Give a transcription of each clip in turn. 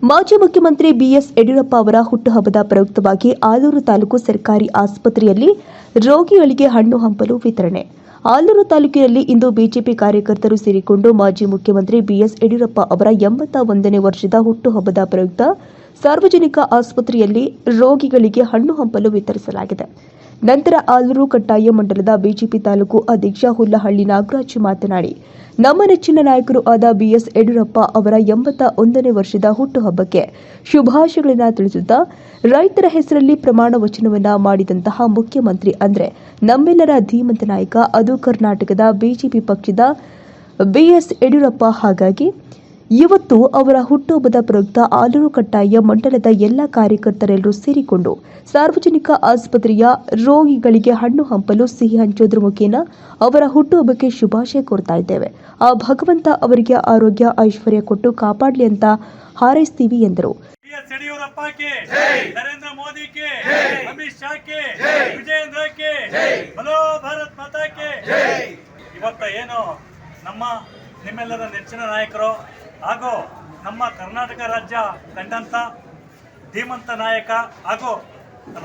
ಮಾಜಿ ಮುಖ್ಯಮಂತ್ರಿ ಬಿಎಸ್ ಯಡಿಯೂರಪ್ಪ ಅವರ ಹುಟ್ಟುಹಬ್ಬದ ಪ್ರಯುಕ್ತವಾಗಿ ಆಲೂರು ತಾಲೂಕು ಸರ್ಕಾರಿ ಆಸ್ಪತ್ರೆಯಲ್ಲಿ ರೋಗಿಗಳಿಗೆ ಹಣ್ಣು ಹಂಪಲು ವಿತರಣೆ. ಆಲೂರು ತಾಲೂಕಿನಲ್ಲಿ ಇಂದು ಬಿಜೆಪಿ ಕಾರ್ಯಕರ್ತರು ಸೇರಿಕೊಂಡು ಮಾಜಿ ಮುಖ್ಯಮಂತ್ರಿ ಬಿಎಸ್ ಯಡಿಯೂರಪ್ಪ ಅವರ 81ನೇ ವರ್ಷದ ಹುಟ್ಟುಹಬ್ಬದ ಪ್ರಯುಕ್ತ ಸಾರ್ವಜನಿಕ ಆಸ್ಪತ್ರೆಯಲ್ಲಿ ರೋಗಿಗಳಿಗೆ ಹಣ್ಣು ಹಂಪಲು ವಿತರಿಸಲಾಗಿದೆ. ನಂತರ ಆಲೂರು ಕಟ್ಟಾಯ ಮಂಡಲದ ಬಿಜೆಪಿ ತಾಲೂಕು ಅಧ್ಯಕ್ಷ ಹುಲ್ಲಹಳ್ಳಿ ನಾಗರಾಜ್ ಮಾತನಾಡಿ, ನಮ್ಮ ನೆಚ್ಚಿನ ನಾಯಕರು ಆದ ಬಿಎಸ್ ಯಡಿಯೂರಪ್ಪ ಅವರ 81ನೇ ವರ್ಷದ ಹುಟ್ಟುಹಬ್ಬಕ್ಕೆ ಶುಭಾಶಯಗಳನ್ನು ತಿಳಿಸುತ್ತಾ, ರೈತರ ಹೆಸರಲ್ಲಿ ಪ್ರಮಾಣ ವಚನವನ್ನ ಮಾಡಿದಂತಹ ಮುಖ್ಯಮಂತ್ರಿ ಅಂದ್ರೆ ನಮ್ಮೆಲ್ಲರ ಧೀಮಂತ ನಾಯಕ, ಅದು ಕರ್ನಾಟಕದ ಬಿಜೆಪಿ ಪಕ್ಷದ ಬಿಎಸ್ ಯಡಿಯೂರಪ್ಪ. ಹಾಗಾಗಿ ಇವತ್ತು ಅವರ ಹುಟ್ಟುಹಬ್ಬದ ಪ್ರಯುಕ್ತ ಆಲೂರು ಕಟ್ಟಾಯ ಮಂಡಲದ ಎಲ್ಲ ಕಾರ್ಯಕರ್ತರೆಲ್ಲರೂ ಸೇರಿಕೊಂಡು ಸಾರ್ವಜನಿಕ ಆಸ್ಪತ್ರೆಯ ರೋಗಿಗಳಿಗೆ ಹಣ್ಣು ಹಂಪಲು ಸಿಹಿ ಹಂಚೋದ್ರ ಮುಖೇನ ಅವರ ಹುಟ್ಟುಹಬ್ಬಕ್ಕೆ ಶುಭಾಶಯ ಕೋರ್ತಾ ಇದ್ದೇವೆ. ಆ ಭಗವಂತ ಅವರಿಗೆ ಆರೋಗ್ಯ ಐಶ್ವರ್ಯ ಕೊಟ್ಟು ಕಾಪಾಡಲಿ ಅಂತ ಹಾರೈಸ್ತೀವಿ ಎಂದರು. ನರೇಂದ್ರ ಮೋದಿ ಕೆ, ಅಮಿತ್ ಶಾ ಕೆ, ವಿಜಯೇಂದ್ರ ಕೆ, ಬಲೋ ಭಾರತ್ ಮಾತಾ ಕೆ. ಇವತ್ತ ಏನು ನಿಮ್ಮೆಲ್ಲರ ನೆಚ್ಚಿನ ನಾಯಕರು ಹಾಗೂ ನಮ್ಮ ಕರ್ನಾಟಕ ರಾಜ್ಯ ಕಂಡಂತ ಧೀಮಂತ ನಾಯಕ ಹಾಗೂ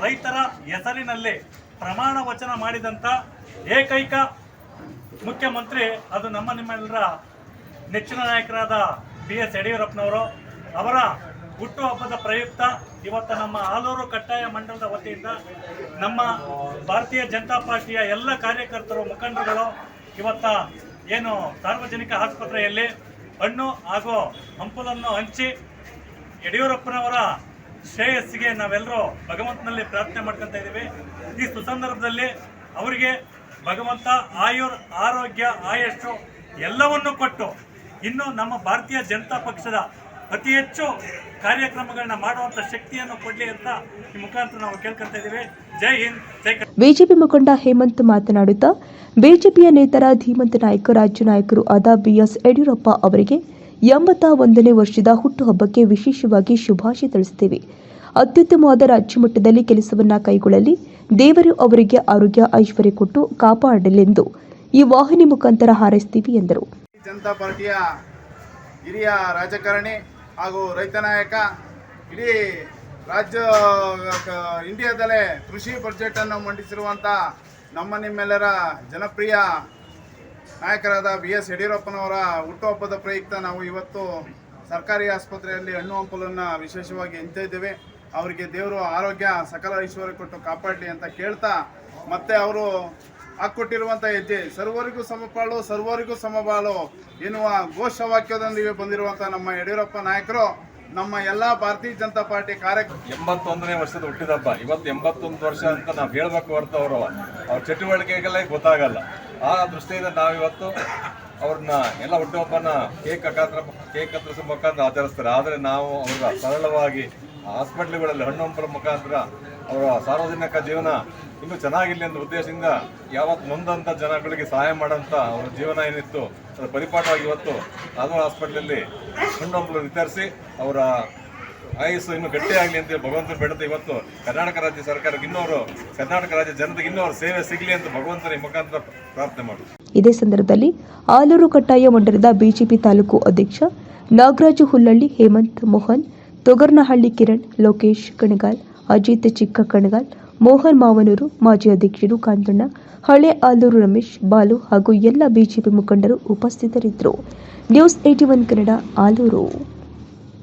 ರೈತರ ಹೆಸರಿನಲ್ಲಿ ಪ್ರಮಾಣ ವಚನ ಮಾಡಿದಂಥ ಏಕೈಕ ಮುಖ್ಯಮಂತ್ರಿ ಅದು ನಿಮ್ಮೆಲ್ಲರ ನೆಚ್ಚಿನ ನಾಯಕರಾದ ಬಿಎಸ್ ಯಡಿಯೂರಪ್ಪನವರು. ಅವರ ಹುಟ್ಟುಹಬ್ಬದ ಪ್ರಯುಕ್ತ ಇವತ್ತು ನಮ್ಮ ಆಲೂರು ಕಟ್ಟಾಯ ಮಂಡಲದ ವತಿಯಿಂದ ನಮ್ಮ ಭಾರತೀಯ ಜನತಾ ಪಾರ್ಟಿಯ ಎಲ್ಲ ಕಾರ್ಯಕರ್ತರು, ಮುಖಂಡರುಗಳು ಇವತ್ತ ಏನು ಸಾರ್ವಜನಿಕ ಆಸ್ಪತ್ರೆಯಲ್ಲಿ ಹಣ್ಣು ಹಾಗೂ ಹಂಪಲನ್ನು ಹಂಚಿ ಯಡಿಯೂರಪ್ಪನವರ ಶ್ರೇಯಸ್ಸಿಗೆ ನಾವೆಲ್ಲರೂ ಭಗವಂತನಲ್ಲಿ ಪ್ರಾರ್ಥನೆ ಮಾಡ್ಕೊತಾ ಇದ್ದೀವಿ. ಈ ಸುಸಂದರ್ಭದಲ್ಲಿ ಅವರಿಗೆ ಭಗವಂತ ಆರೋಗ್ಯ, ಆಯಸ್ಸು ಎಲ್ಲವನ್ನು ಕೊಟ್ಟು ಇನ್ನು ನಮ್ಮ ಭಾರತೀಯ ಜನತಾ ಪಕ್ಷದ ಅತಿ ಹೆಚ್ಚು ಕಾರ್ಯಕ್ರಮಗಳನ್ನ ಮಾಡುವಂತ ಶಕ್ತಿಯನ್ನು ಕೊಡಲಿ ಅಂತ ಈ ಮುಖಾಂತರ ನಾವು ಕೇಳ್ಕೊತಾ ಇದ್ದೀವಿ. ಜೈ ಹಿಂದ್, ಜೈ ಕರ್ನಾಟಕ. ಬಿಜೆಪಿ ಮುಖಂಡ ಹೇಮಂತ್ ಮಾತನಾಡುತ್ತಾ, ಬಿಜೆಪಿಯ ನೇತರ ಧೀಮಂತ ನಾಯಕ, ರಾಜ್ಯ ನಾಯಕರು ಆದ ಬಿಎಸ್ ಯಡಿಯೂರಪ್ಪ ಅವರಿಗೆ 81ನೇ ವರ್ಷದ ಹುಟ್ಟುಹಬ್ಬಕ್ಕೆ ವಿಶೇಷವಾಗಿ ಶುಭಾಶಯ ತಿಳಿಸುತ್ತೇವೆ. ಅತ್ಯುತ್ತಮವಾದ ರಾಜ್ಯ ಮಟ್ಟದಲ್ಲಿ ಕೆಲಸವನ್ನ ಕೈಗೊಳ್ಳಲಿ, ದೇವರು ಅವರಿಗೆ ಆರೋಗ್ಯ ಐಶ್ವರ್ಯ ಕೊಟ್ಟು ಕಾಪಾಡಲೆಂದು ಈ ವಾಹಿನಿ ಮುಖಾಂತರ ಹಾರೈಸ್ತೀವಿ ಎಂದರು. ಜನತಾ ಪಾರ್ಟಿಯ ಹಿರಿಯ ರಾಜಕಾರಣಿ ಹಾಗೂ ರೈತ ನಾಯಕ, ಇಡೀ ರಾಜ್ಯ ಇಂಡಿಯಾದಲ್ಲೇ ಕೃಷಿ ಬಜೆಟ್ ಅನ್ನು ಮಂಡಿಸಿರುವಂಥ ನಿಮ್ಮೆಲ್ಲರ ಜನಪ್ರಿಯ ನಾಯಕರಾದ ಬಿಎಸ್ ಯಡಿಯೂರಪ್ಪನವರ ಹುಟ್ಟುಹಬ್ಬದ ಪ್ರಯುಕ್ತ ನಾವು ಇವತ್ತು ಸರ್ಕಾರಿ ಆಸ್ಪತ್ರೆಯಲ್ಲಿ ಹಣ್ಣು ಹಂಪಲನ್ನು ವಿಶೇಷವಾಗಿ ಹಂಚ್ತಾ ಇದ್ದೇವೆ. ಅವರಿಗೆ ದೇವರು ಆರೋಗ್ಯ, ಸಕಲ ಐಶ್ವರ್ಯ ಕೊಟ್ಟು ಕಾಪಾಡಲಿ ಅಂತ ಕೇಳ್ತಾ, ಮತ್ತೆ ಅವರು ಹಾಕ್ಕೊಟ್ಟಿರುವಂಥ ಹೆಜ್ಜೆ ಸರ್ವರಿಗೂ ಸಮಪಾಲು, ಸರ್ವರಿಗೂ ಸಮಬಾಳು ಎನ್ನುವ ಘೋಷವಾಕ್ಯದೊಂದಿಗೆ ಬಂದಿರುವಂಥ ನಮ್ಮ ಯಡಿಯೂರಪ್ಪ ನಾಯಕರು ನಮ್ಮ ಎಲ್ಲ ಭಾರತೀಯ ಜನತಾ ಪಾರ್ಟಿ 81ನೇ ವರ್ಷದ ಹುಟ್ಟಿದಬ್ಬ. ಇವತ್ತು 81 ವರ್ಷ ಅಂತ ನಾವು ಹೇಳ್ಬೇಕು ಹೊರತು ಅವ್ರ ಚಟುವಟಿಕೆಗಳೇ ಗೊತ್ತಾಗಲ್ಲ. ಆ ದೃಷ್ಟಿಯಿಂದ ನಾವಿವತ್ತು ಅವ್ರನ್ನ ಎಲ್ಲ ಹುಟ್ಟುಹಬ್ಬನ ಕೇಕ್ ಕತ್ತರಿಸೋ ಮುಖಾಂತರ ಆಚರಿಸ್ತಾರೆ. ಆದರೆ ನಾವು ಅವರ ಸರಳವಾಗಿ ಹಾಸ್ಪಿಟ್ಲ್ಗಳಲ್ಲಿ ಹಣ್ಣು ಹಂಪಲ ಮುಖಾಂತರ ಅವರ ಸಾರ್ವಜನಿಕ ಜೀವನ ಇನ್ನೂ ಚೆನ್ನಾಗಿರಲಿ ಅಂತ ಉದ್ದೇಶದಿಂದ ಯಾವತ್ತು ನೊಂದಂಥ ಜನಗಳಿಗೆ ಸಹಾಯ ಮಾಡೋಂಥ ಅವರ ಜೀವನ ಏನಿತ್ತು ಅದರ ಪರಿಪಾಠವಾಗಿ ಇವತ್ತು ಆಲೂರು ಹಾಸ್ಪಿಟ್ಲಲ್ಲಿ ಹಣ್ಣು ಹಂಪಲು ವಿತರಿಸಿ ಅವರ ಆಯುಸ್ಸು ಇನ್ನೂ ಗಟ್ಟಿಯಾಗಲಿ ಅಂತ ಭಗವಂತನ ಬೇಡುತ್ತೆ. ಇವತ್ತು ಕರ್ನಾಟಕ ರಾಜ್ಯ ಸರ್ಕಾರಕ್ಕೆ ಕರ್ನಾಟಕ ರಾಜ್ಯ ಜನತೆಗೆ ಇನ್ನೂ ಅವರ ಸೇವೆ ಸಿಗಲಿ ಅಂತ ಭಗವಂತನ ಈ ಮುಖಾಂತರ ಪ್ರಾರ್ಥನೆ ಮಾಡುತ್ತೆ. ಇದೇ ಸಂದರ್ಭದಲ್ಲಿ ಆಲೂರು ಕಟ್ಟಾಯ ಮಂಡಲದ ಬಿಜೆಪಿ ತಾಲೂಕು ಅಧ್ಯಕ್ಷ ನಾಗರಾಜು ಹುಲ್ಲಳ್ಳಿ, ಹೇಮಂತ್, ಮೋಹನ್, ತೊಗರ್ನಹಳ್ಳಿ ಕಿರಣ್, ಲೋಕೇಶ್ ಕಣಗಾಲ್, ಅಜಿತ್ ಚಿಕ್ಕ ಕಣಗಾಲ್, ಮೋಹನ್ ಮಾವನೂರು, ಮಾಜಿ ಅಧ್ಯಕ್ಷರು ಕಾಂತಣ್ಣ, ಹಳೆ ಆಲೂರು ರಮೇಶ್, ಬಾಲು ಹಾಗೂ ಎಲ್ಲ ಬಿಜೆಪಿ ಮುಖಂಡರು ಉಪಸ್ಥಿತರಿದ್ದರು. ನ್ಯೂಸ್ 81 ಕನ್ನಡ, ಆಲೂರು.